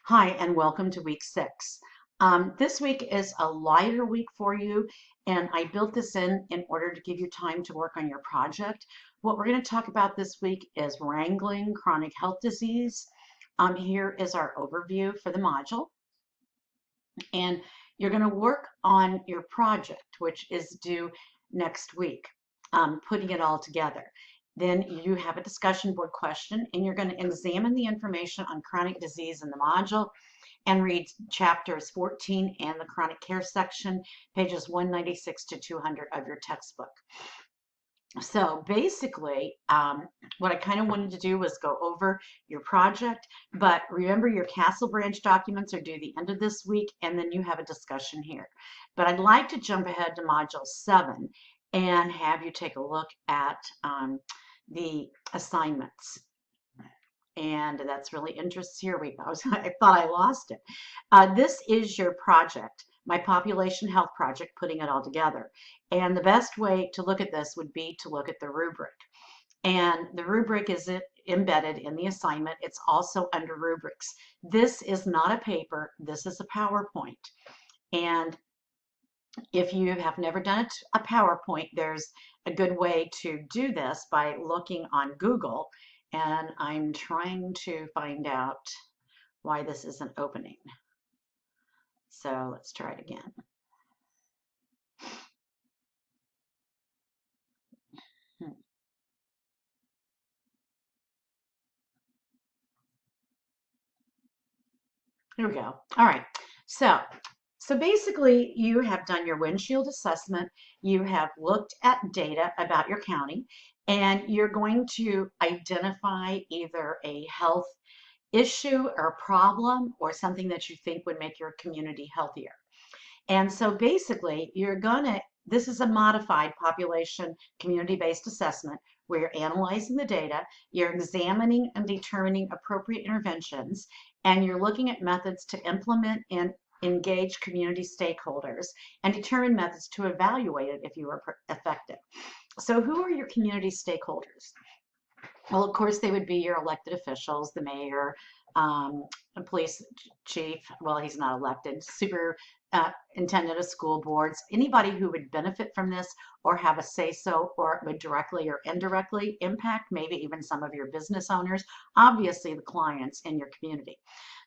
Hi, and welcome to week 6. This week is a lighter week for you, and I built this in order to give you time to work on your project. What we're going to talk about this week is wrangling chronic health disease. Here is our overview for the module, and you're going to work on your project, which is due next week, putting it all together. Then you have a discussion board question, and you're going to examine the information on chronic disease in the module and read chapters 14 and the chronic care section, pages 196 to 200 of your textbook. So basically, what I kind of wanted to do was go over your project, but remember your Castle Branch documents are due the end of this week, and then you have a discussion here. But I'd like to jump ahead to Module 7 and have you take a look at the assignments. And that's really interesting. Here we go. I thought I lost it. This is your project, my population health project, putting it all together. And the best way to look at this would be to look at the rubric. And the rubric is embedded in the assignment. It's also under rubrics. This is not a paper. This is a PowerPoint. And if you have never done a PowerPoint, there's a good way to do this by looking on Google. And I'm trying to find out why this isn't opening. So let's try it again. Here we go. All right. So basically you have done your windshield assessment. You have looked at data about your county, and you're going to identify either a health issue or problem or something that you think would make your community healthier. And so basically, this is a modified population community-based assessment where you're analyzing the data, you're examining and determining appropriate interventions, and you're looking at methods to implement and engage community stakeholders and determine methods to evaluate it if you are effective. So who are your community stakeholders? Well, of course, they would be your elected officials, the mayor, the police chief. Well, he's not elected. Superintendent of school boards. Anybody who would benefit from this or have a say-so, or would directly or indirectly impact, maybe even some of your business owners, obviously the clients in your community.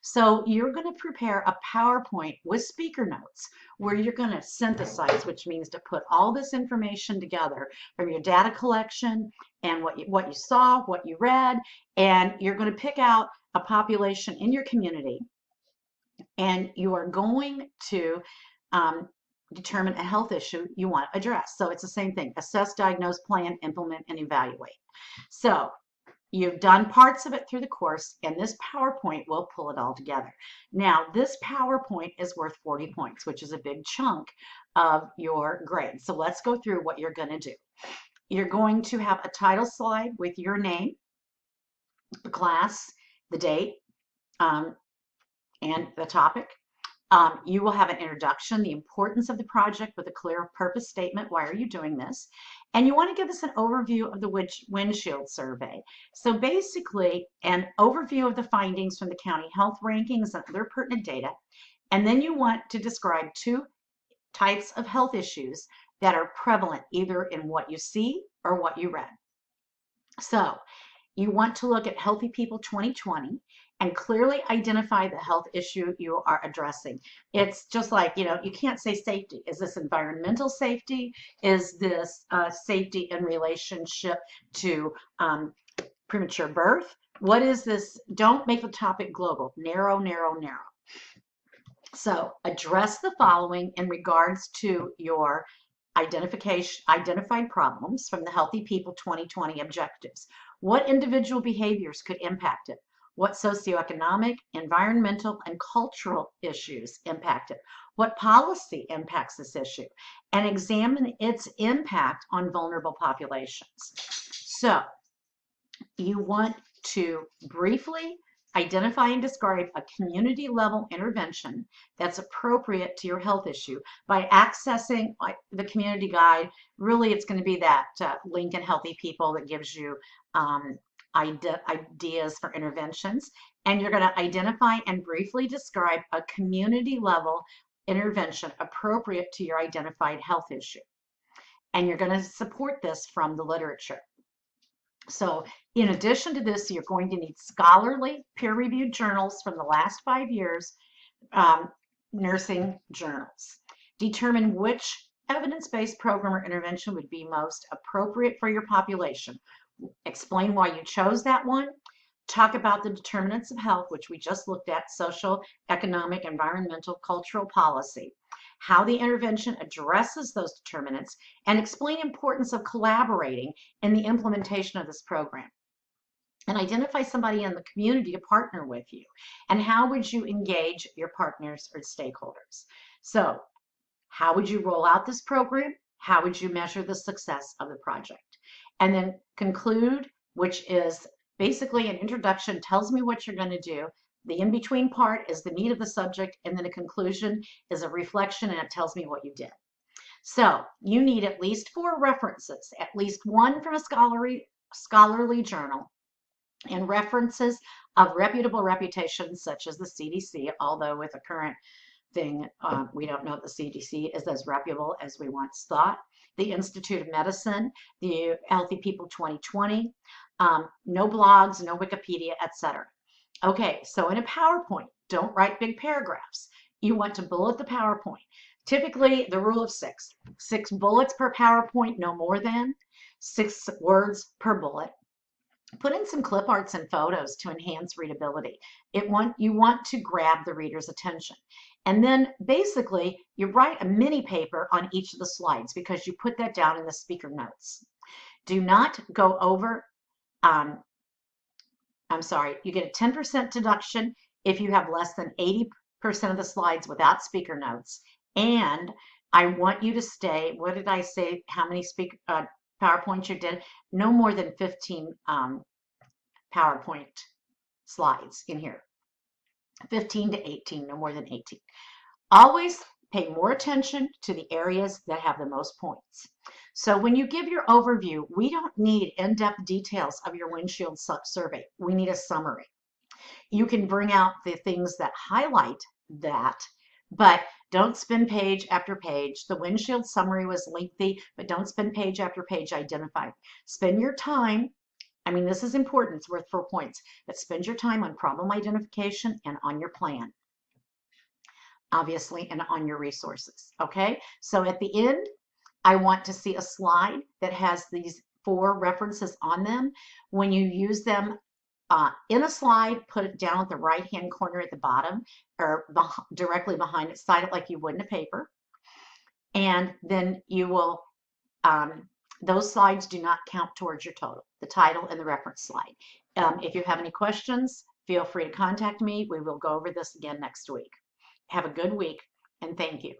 So you're going to prepare a PowerPoint with speaker notes where you're going to synthesize, which means to put all this information together from your data collection and what you saw, what you read, and you're going to pick out a population in your community, and you are going to determine a health issue you want to address. So it's the same thing: assess, diagnose, plan, implement, and evaluate. So you've done parts of it through the course, and this PowerPoint will pull it all together. Now, this PowerPoint is worth 40 points, which is a big chunk of your grade. So let's go through what you're going to do. You're going to have a title slide with your name, the class, the date, and the topic. You will have an introduction, the importance of the project with a clear purpose statement. Why are you doing this? And you want to give us an overview of the windshield survey. So basically, an overview of the findings from the county health rankings and other pertinent data. And then you want to describe 2 types of health issues that are prevalent either in what you see or what you read. So you want to look at Healthy People 2020 and clearly identify the health issue you are addressing. It's just like, you can't say safety. Is this environmental safety? Is this safety in relationship to premature birth? What is this? Don't make the topic global. Narrow, narrow, narrow. So address the following in regards to your identified problems from the Healthy People 2020 objectives. What individual behaviors could impact it? What socioeconomic, environmental, and cultural issues impact it? What policy impacts this issue? And examine its impact on vulnerable populations. So you want to briefly identify and describe a community level intervention that's appropriate to your health issue by accessing the community guide. Really, it's going to be that link in Healthy People that gives you ideas for interventions, and you're going to identify and briefly describe a community level intervention appropriate to your identified health issue. And you're going to support this from the literature. So in addition to this, you're going to need scholarly peer-reviewed journals from the last 5 years, um, nursing journals. Determine which evidence-based program or intervention would be most appropriate for your population. Explain why you chose that one. Talk about the determinants of health, which we just looked at: social, economic, environmental, cultural, policy. How the intervention addresses those determinants, and explain importance of collaborating in the implementation of this program. And identify somebody in the community to partner with you. And how would you engage your partners or stakeholders? So, how would you roll out this program? How would you measure the success of the project? And then conclude, which is basically an introduction, tells me what you're going to do. The in-between part is the need of the subject, and then a conclusion is a reflection, and it tells me what you did. So you need at least 4 references, at least one from a scholarly journal, and references of reputable reputations such as the CDC, although with the current thing, we don't know if the CDC is as reputable as we once thought. The Institute of Medicine, the Healthy People 2020, no blogs, no Wikipedia, etc. Okay, so in a PowerPoint, don't write big paragraphs. You want to bullet the PowerPoint. Typically, the rule of 6. 6 bullets per PowerPoint, no more than 6 words per bullet. Put in some clip arts and photos to enhance readability. You want to grab the reader's attention. And then basically you write a mini paper on each of the slides because you put that down in the speaker notes. Do not go over, I'm sorry, you get a 10% deduction if you have less than 80% of the slides without speaker notes. And I want you to stay, what did I say, how many PowerPoints you did? No more than 15 PowerPoint slides in here. 15 to 18, no more than 18. Always pay more attention to the areas that have the most points. So when you give your overview, we don't need in-depth details of your windshield survey. We need a summary. You can bring out the things that highlight that, but don't spend page after page. The windshield summary was lengthy, but don't spend page after page identifying. Spend your time, I mean, this is important, it's worth 4 points, but spend your time on problem identification and on your plan, obviously, and on your resources, okay? So at the end, I want to see a slide that has these 4 references on them. When you use them in a slide, put it down at the right-hand corner at the bottom, or directly behind it, slide it like you would in a paper. And then you will, those slides do not count towards your total, the title and the reference slide. If you have any questions, feel free to contact me. We will go over this again next week. Have a good week, and thank you.